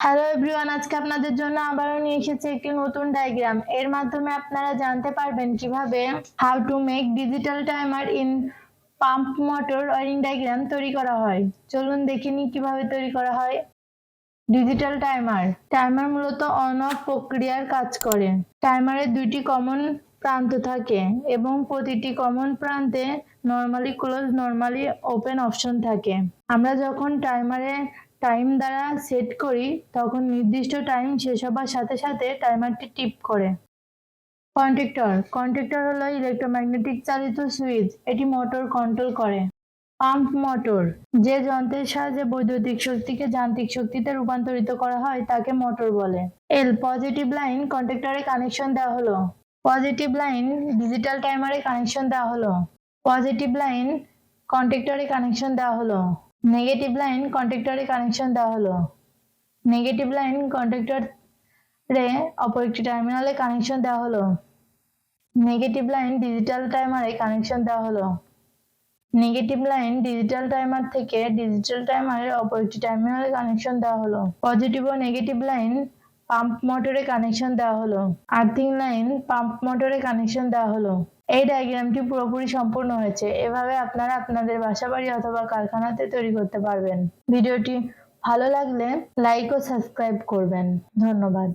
Hello everyone, আজকে আপনাদের জন্য আবারও নিয়ে এসেছি একটি নতুন ডায়াগ্রাম। এর মাধ্যমে আপনারা জানতে পারবেন কিভাবে how to make digital timer in pump motor wiring diagram তৈরি করা হয়। চলুন দেখে নিই কিভাবে তৈরি করা হয়। ডিজিটাল টাইমার মূলত অন অফ প্রক্রিয়ার কাজ করে। টাইমারের দুইটি কমন প্রান্ত থাকে এবং প্রতিটি কমন প্রান্তে normally close normally open option থাকে। আমরা যখন টাইমারে টাইম দ্বারা সেট করি তখন নির্দিষ্ট টাইম শেষ হবার সাথে সাথে টাইমারটি টিপ করে। কন্ট্যাক্টর হলো ইলেকট্রোম্যাগনেটিক চালিত সুইচ, এটি মোটর কন্ট্রোল করে। পাম্প মোটর, যে যন্ত্রের সাহায্যে বৈদ্যুতিক শক্তিকে যান্ত্রিক শক্তিতে রূপান্তরিত করা হয় তাকে মোটর বলে। পজিটিভ লাইন কন্ট্যাক্টরে কানেকশন দেওয়া হলো। পজিটিভ লাইন ডিজিটাল টাইমারে কানেকশন দেওয়া হলো। পজিটিভ লাইন কন্ট্যাক্টরে কানেকশন দেওয়া হলো। নেগেটিভ লাইন কন্ট্যাক্টরে কানেকশন দেওয়া হলো। নেগেটিভ লাইন কন্ট্যাক্টরে অপর একটি টার্মিনালে কানেকশন দেওয়া হলো। নেগেটিভ লাইন ডিজিটাল টাইমারে কানেকশন দেওয়া হলো। নেগেটিভ লাইন ডিজিটাল টাইমার থেকে ডিজিটাল টাইমারের অপর একটি টার্মিনালে কানেকশন দেওয়া হলো। পজিটিভ ও নেগেটিভ লাইন পাম্প মোটরে কানেকশন দেওয়া হলো। আর্থিং লাইন পাম্প মোটরে কানেকশন দেওয়া হলো। এই ডায়াগ্রামটি পুরোপুরি সম্পূর্ণ হয়েছে। এভাবে আপনারা আপনাদের বাসাবাড়ি অথবা কারখানাতে তৈরি করতে পারবেন। ভিডিওটি ভালো লাগলে লাইক ও সাবস্ক্রাইব করবেন। ধন্যবাদ।